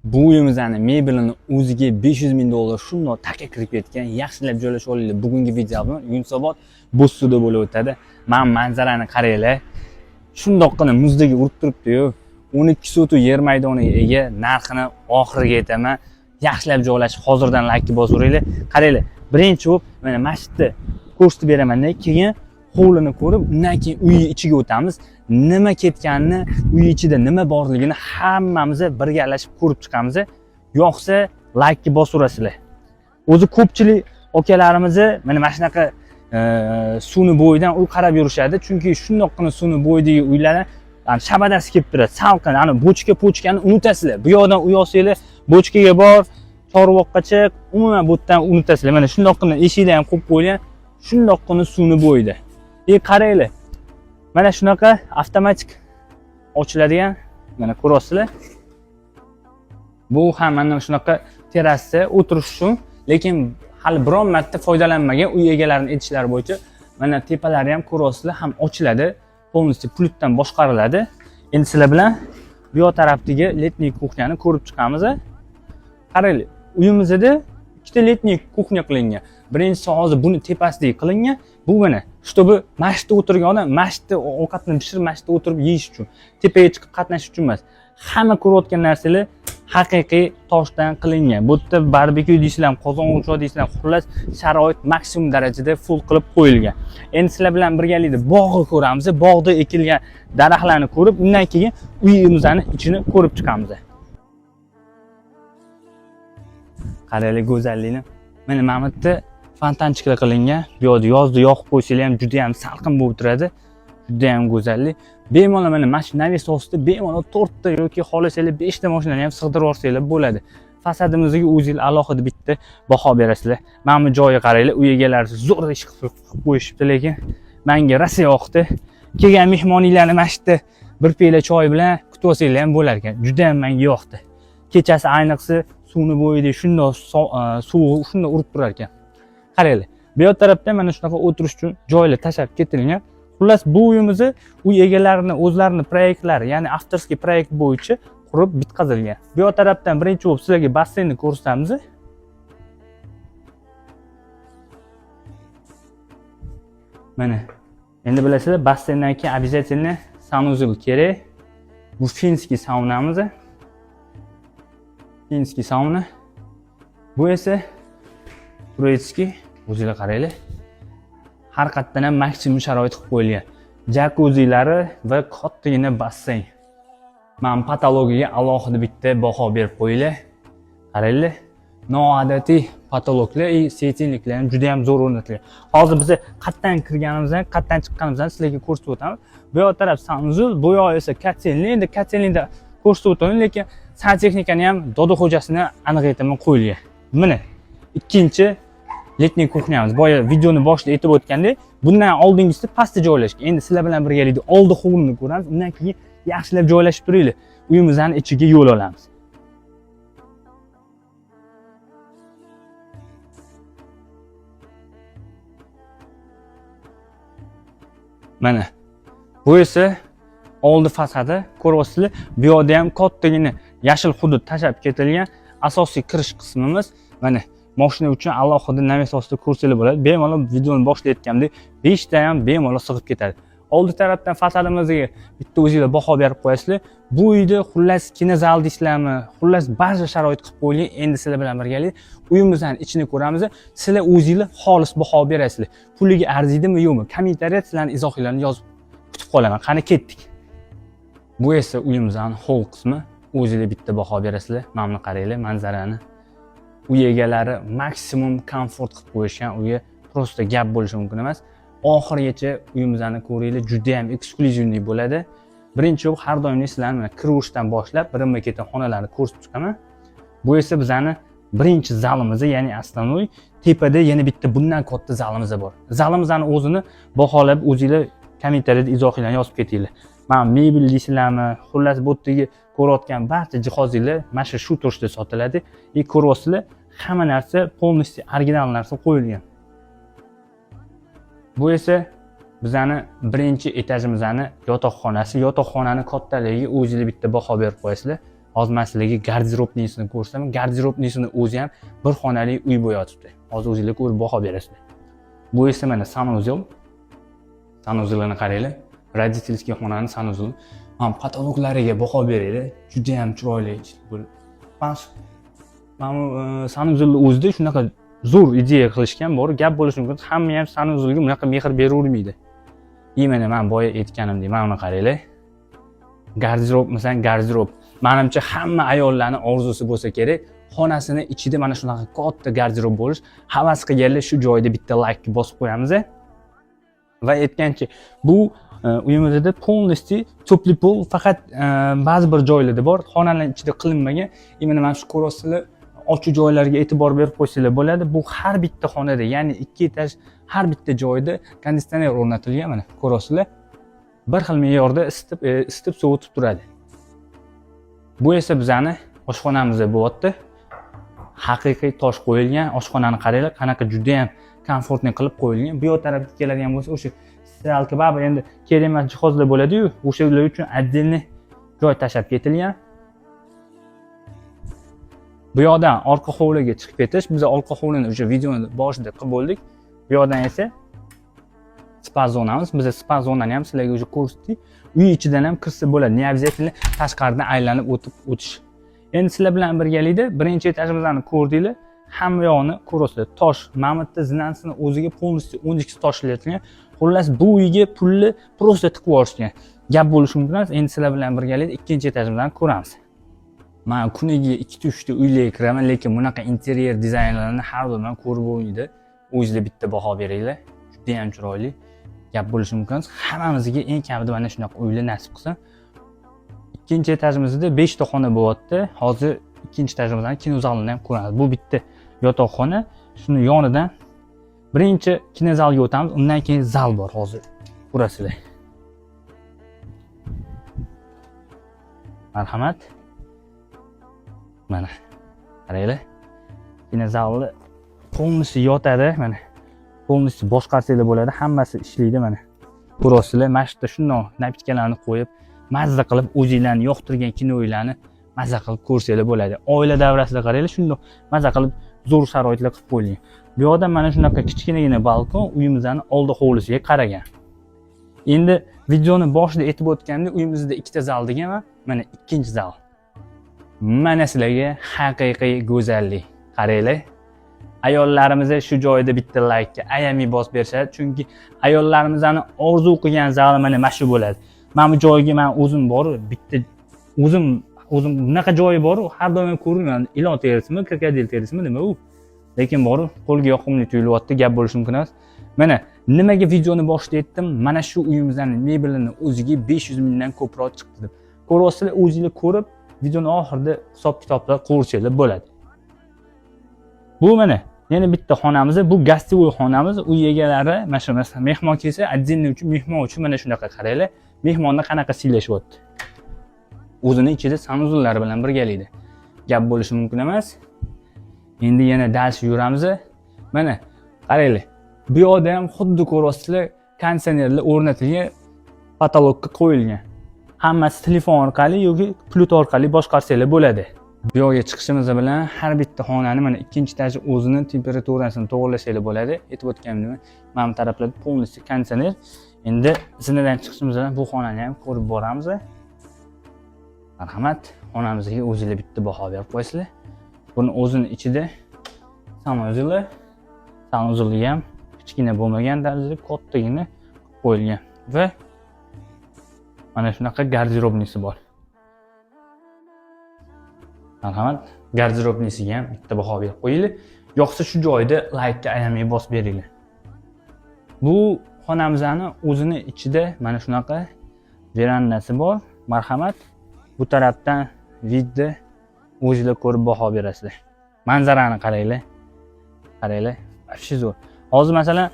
Bu uyimizni mebelini o'ziga 500 ming dollar shundoq taka kirib ketgan, yaxshilab joylashib olinglar. Bugungi videoda Yunusobod Bo'zsuvda bo'lib o'tadi. Men manzarani qaranglar. Shundoqqina muzdagi urib turibdi-yu. 12 sotu yer maydoniga ega, narxini oxiriga aytaman. Yaxshilab joylashib, hozirdan like bosaveringlar. Qaranglar, birinchi bo'lib mana masjidni ko'rsatib beraman-da, keyin hovlini ko'rib, undan keyin uy ichiga o'tamiz. Nima ketganini, uy ichida nima borligini hammamiz birgalashib ko'rib chiqamiz. Yo'qsa like bosaverasizlar. O'zi ko'pchilik okalarimiz mana shunaqa suvni bo'yidan uy qarab yurishadi, chunki shundoqqina suvni bo'yidagi uylarni shabadasi kelib turadi. Salqin, ana pochkani unutasizlar. Bu yoqdan uy olsanglar, bochkaga bor, chorvoqqa chiq, umuman bu yerdan unutasizlar. Mana shundoqqina eshiklar ham qo'yib qo'yilgan, shundoqqina suvni bo'yida. Qaranglar. Mana shunaqa avtomatik ochiladigan, mana ko'rasizlar. Bu ham mana shunaqa terrasa o'tirish uchun, lekin hali biron marta foydalanmagan uy egalarining aytishlari bo'yicha mana tepalari ham ko'rasizlar, ham ochiladi, полностью pultdan boshqariladi. Endi sizlar bilan bu yoq tarafdagi letniy kuxnyani ko'rib chiqamiz. Qaranglar, uyimizda ikkita letniy kuxnya qilingan. Birinchisi hozir buni tepasidagi qilingan. Bu mana чтобы masjidda o'tirgan odam masjidda ovqatni pishirib, masjidda o'tirib yeyish uchun, tepaga chiqib qatnashish uchun emas. Hamma ko'rayotgan narsalar haqiqiy toshdan qilingan. Bu yerda barbekyu deysizlar, qozon o'choq deysizlar, xullas sharoit maksimum darajada full qilib qo'yilgan. Endi sizlar bilan birgalikda bog'ni ko'ramiz. Bog'da ekilgan daraxtlarni ko'rib, undan keyin uyimizning ichini ko'rib chiqamiz. Qaranglar go'zallikni. Mana bu yerda fontanchiklar qilingan. Bu yerda yozda yoqib qo'ysanglar ham juda ham salqin bo'lib turadi. Juda ham go'zallik. Bemalol mana shu naves ostida bemalol 4 ta yoki xohlasanglar 5 ta mashinani ham sig'dirib olsanglar bo'ladi. Fasadimizga o'zingizlar alohida bitta baho berasizlar. Mana bu joyga qaranglar, uy egalari zo'r ish qilib qo'yishibdi, lekin menga rosa yoqdi. Kelgan mehmonlarni masjidda bir piyola choy bilan kutib olsanglar ham bo'lar ekan. Juda ham menga yoqdi. Kechasi ayniqsa suvni bo'yida shundoq suv shundoq urib turar ekan. Qaranglar, bu yoq tarafda mana shunaqa o'tirish uchun joylar tashab ketilgan. Xullas, bu uyimizni uy egalarining o'zlarining proyektlari, ya'ni avtorskiy proyekt bo'yicha qurib bitkazilgan. Bu yoq tarafdan birinchi bo'lib sizlarga basseynni ko'rsatamiz. Mana, endi bilasizlar, basseyndan keyin обязательно санузел kerak. Bu finskiy saunamiz. Finskiy sauna. Bu esa turецкий, o'zingizlar qaranglar. Har qayerdan ham maksimum sharoit qilib qo'yilgan. Jakuzzilari va kattagina basseyn. Men patologiyaga alohida bitta baho berib qo'yinglar. Qaranglar, noodatiy patologlar, svetильniklar ham juda ham zo'r o'rnatilgan. Hozir biz qayerdan kirganimizdan, qayerdan chiqqanimizdan sizlarga ko'rsatib o'taman. Bu yoq taraf sanuzul, bu yoq esa kotelni. Endi kotelnida ko'rsatib o'taman, lekin santexnikani ham Dodo xo'jasini aniq aytaman qo'yilgan. Mana ikkinchi letniy kuxnyamiz. Boya videoni boshida aytib o'tgandek, bundan oldingisi pastda joylashgan. Endi sizlar bilan birgalikda oldi hovlini ko'ramiz. Undan keyin yaxshilab joylashib turinglar. Uyimizning ichiga yo'l olamiz. Mana bu esa oldi fasadi, ko'ryapsizlar. Bu yerda ham kattagina yashil hudud tashab ketilgan. Asosiy kirish qismimiz mana mashina uchun alohida naves ostida ko'rsanglar bo'ladi. Bemalol videoni boshlayotgandek 5 ta ham bemalol sig'ib ketadi. Oldi tarafdan fasadimizga bitta o'zingizlar baho berib qo'yasizlar. Bu uyda xullas kinozal deysizlarmi, xullas barcha sharoit qilib qo'yilgan. Endi sizlar bilan birgalikda uyimizning ichini ko'ramiz. Sizlar o'zingizlar xolis baho berasizlar. Puliga arziydimi, yo'qmi? Kommentariyada sizlarning izohlaringizni yozib kutib qolaman. Qani ketdik. Bu esa uyimizning hol qismi. O'zingizlar bitta baho berasizlar. Mana buni qaranglar, manzarani. Uy egalari maksimum komfort qilib qo'yishgan. Uyga prosta gap bo'lishi mumkin emas. Oxirigacha uyimizni ko'ringlar, juda ham eksklyuzivniy bo'ladi. Birinchi yo'l har doimlik sizlarni kirishdan boshlab birinma-ketin xonalarni ko'rsatib chiqaman. Bu esa bizning birinchi zalimiz, ya'ni asosiy. Tepada yana bitta bundan katta zalimiz bor. Zalimizni o'zini baholab o'zingizlar kommentariyada izohlarni yozib ketinglar. Men mebel deysizlarmi, xullas bu yerdagi ko'rayotgan barcha jihozlar mana shu turishda sotiladi. Ko'ryapsizlar, hamma narsa полностью original narsa qo'yilgan. Bu esa bizani birinchi etajimizning yotoqxonasi. Yotoqxonani kattaligiga o'zingizlar bitta baho berib qo'yasizlar. Hozir men sizlarga garderobnisini ko'rsataman. Garderobnisini o'zi ham bir xonali uy bo'yotibdi. Hozir o'zingizlar ko'rib baho berasizlar. Bu esa mana sanuzel. Sanuzelni qaranglar. Родительский xonani sanuzel. Mana patologlariga baho beraylik. Juda ham chiroyli. Mana sanuzelni o'zida shunaqa zo'r ideya qilishgan bor. Gap bo'lishi mumkin. Hamma ham sanuzelga bunaqa mehr beravermaydi. Mana men boya aytganimdek, mana buni qaranglar. Garderob masalan, garderob. Menimcha hamma ayollarning orzusi bo'lsa kerak, xonasini ichida mana shunaqa katta garderob bo'lish. Havas qilganlar shu joyda bitta like bosib qo'yamiz. Va aytgancha, bu uyimizda полностью теплый pol, faqat ba'zi bir joylarda bor, xonalar ichida qilinmagan. Mana shu ko'rasizlar, ochiq joylarga e'tibor berib qo'ysanglar bo'ladi. Bu har bitta xonada, ya'ni 2 etaj har bitta joyda konditsioner o'rnatilgan, mana ko'rasizlar. Bir xil me'yorda isitib sovutib turadi. Bu esa bizani oshxonamizda bo'lyapti. Haqiqiy tosh qo'yilgan oshxonani qaranglar, qanaqa juda ham komfortli qilib qo'yilgan. Bu yoq tarafga keladigan bo'lsa, o'sha siralka baba endi kerak emas jihozlar bo'ladi-yu, o'shalar uchun отдельный joy tashab ketilgan. Bu yoqdan orqa hovliga chiqib ketish. Biz orqa hovlini o'sha videoni boshida qilib bo'ldik. Bu yoqdan esa spa zonamiz. Biz spa zonani ham sizlarga o'sha ko'rsatdik. Uy ichidan ham kirsa bo'ladi. Ne обязательно tashqaridan aylanib o'tish. Endi sizlar bilan birgalikda birinchi etajimizni ko'rdinglar. Hamma yo'qni ko'rasizlar. Tosh, Mamutda zinansini o'ziga полностью 12 tosh ishlatgan. Xullas bu uyga pulni просто tiqib yuborishgan. Gap bo'lishi mumkin emas. Endi sizlar bilan birgalikda ikkinchi etajimizni ko'ramiz. Men kuniga 2-3 ta uylarga kiraman, lekin bunaqa interyer dizaynlarini har doim ko'rib bo'lmaydi. O'zingizlar bitta baho beringlar. Juda ham chiroyli. Gap bo'lishi mumkin emas. Hammamizga eng kamida mana shunaqa uylar nasib qilsin. Ikkinchi etajimizda 5 ta xona bo'lyapti. Hozir ikkinchi etajimizdan kinozalni ham ko'ramiz. Bu bitta yotoqxona, shuni yonidan birinchi kinozalga o'tamiz, undan keyin zal bor hozir. Ko'rasizlar. Marhamat. Mana qaranglar. Kinozalni полностью yotadi, mana. Полностью boshqarsanglar bo'ladi, hammasi ishlaydi mana. Ko'rasizlar, mana shu yerda shundoq napitkalarni qo'yib, mazza qilib o'zingizlarni yoqtirgan kinolarni mazza qilib ko'rsanglar bo'ladi. Oila davrasida qaranglar, shundoq mazza qilib zo'r sharoitlar qilib qo'yilgan. Bu yoqda mana shunaqa kichkinagina balkon uyimizning oldi hovlisiga qaragan. Endi videoni boshida aytib o'tganimdek, uyimizda ikkita zal deganman, mana ikkinchi zal. Mana sizlarga haqiqiy go'zallik. Qaranglar. Ayollarimiz shu joyda bitta like ga ayami bosib berishadi, chunki ayollarimizning orzu qilgan zali mana shu bo'ladi. Men bu joyga men o'zim borib, bitta o'zim bunaqa joyi bor, har doim ko'raman. Ilon terisimi, krokodil terisimi nima u? Lekin borib, qo'lga yoqimli tuyulyapti, gap bo'lishi mumkin emas. Mana nimaga videoni boshida aytdim? Mana shu uyimizning mebelini o'ziga 500 mingdan ko'proq chiqdi deb. Ko'rasizlar, o'zingizlar ko'rib, videoni oxirida hisob-kitoblar qo'rsanglar bo'ladi. Bu mana yana bitta xonamiz, bu gostivoy xonamiz. Uy egalari mana shu masalan mehmon kelsa, отдельный uchun mehmon uchun mana shunaqa qaranglar. Mehmonni qanaqa siylashyapti. O'zini ichida sanuzullar bilan birgalikda. Gap bo'lishi mumkin emas. Endi yana dals yuramiz. Mana qaranglar. Bu yoqda ham xuddi ko'rasizlar, konditsionerlar o'rnatilgan, patologga qo'yilgan. Hammasi telefon orqali yoki pult orqali boshqarsanglar bo'ladi. Bu yoqqa chiqishimiz bilan har bitta xonani mana ikkinchi etaj o'zini temperaturasini to'g'irlashinglar bo'ladi. Aytib o'tganimdek, mana bu taraflarda полностью konditsioner. Endi zinadan chiqishimiz bilan bu xonani ham ko'rib boramiz. Marhamat, xonamizga o'zingizlar bitta baho berib qo'ysizlar. Buni o'zini ichida sanuzuli ham kichkina bo'lmagan darajada kattagina qo'yilgan va mana shunaqa garderobnisi bor. Marhamat, garderobnisiga ham bitta baho berib qo'yinglar. Yo'qsa shu joyda like ga ayamay bosib beringlar. Bu xonamizning o'zini ichida mana shunaqa verandasi bor. Marhamat, bu tarafdan vidni o'zingizlar ko'rib baho berasizlar. Manzarani qaranglar. Qaranglar, вообще zo'r. Hozir masalan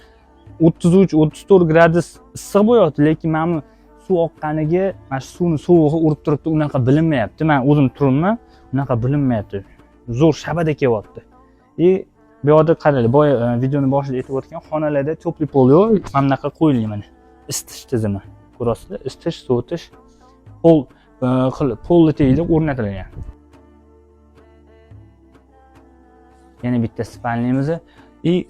33-34 gradus issiq bo'lyapti, lekin men suv oqqaniga mana shu suvni sovug'i urib turibdi, unaqa bilinmayapti. Men o'zim turibman, unaqa bilinmayapti. Zo'r shabada kelyapti. Bu yoqda qaranglar, boya videoni boshida aytib o'tgan xonalarda teplый pol yo'q, mana bunaqa qo'yilgan mana. Isitish tizimi. Ko'rasizlar, isitish, sovutish, polli tegib o'rnatilgan. yana bitta spalnimiz.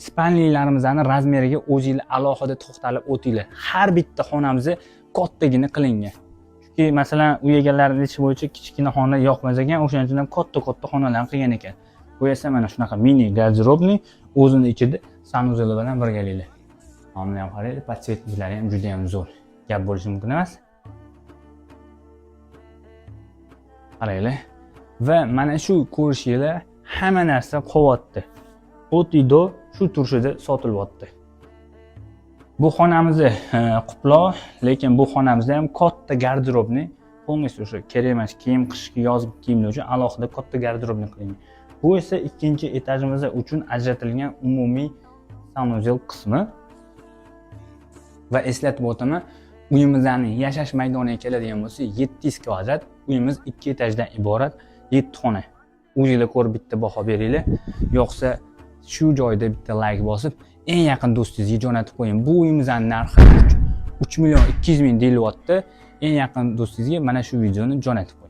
Spalnilarimizni razmeriga o'zingizlar alohida to'xtalib o'tinglar. Har bitta xonamiz kattagina qilingan. Chunki masalan, uy egalarining ishi bo'yicha kichkina xona yoqmas ekan, o'shaning uchun ham katta xonalarni qilgan ekan. Bu esa mana shunaqa mini garderobni o'zini ichida sanuzel bilan birgalikda. Nomni ham qaraylik, podsvetniklari ham juda ham zo'r. Gap bo'lishi mumkin emas. Qaraylik. Va mana shu ko'rishinglar hamma narsa qo'yapti. Otido shu turshida sotilyapti. Bu xonamiz quploq, lekin bu xonamizda ham katta garderobni, полностью o'sha kerak emas kiyim, qishki yozgi kiyimlar uchun alohida katta garderobni qilingan. Bu esa ikkinchi etajimiz uchun ajratilgan umumiy sanuzel qismi. Va eslatib o'taman, uyimizning yashash maydoniga keladigan bo'lsa 700 kvadrat, uyimiz 2 etajdan iborat 7 xona. O'zingizlar ko'rib bitta baho beringlar. Yo'qsa shu joyda bitta like bosib, eng yaqin do'stingizga jo'natib qo'ying. Bu uyimizning narxi 3 million 200 ming deyilyapti. Eng yaqin do'stingizga mana shu videoni jo'natib qo'ying.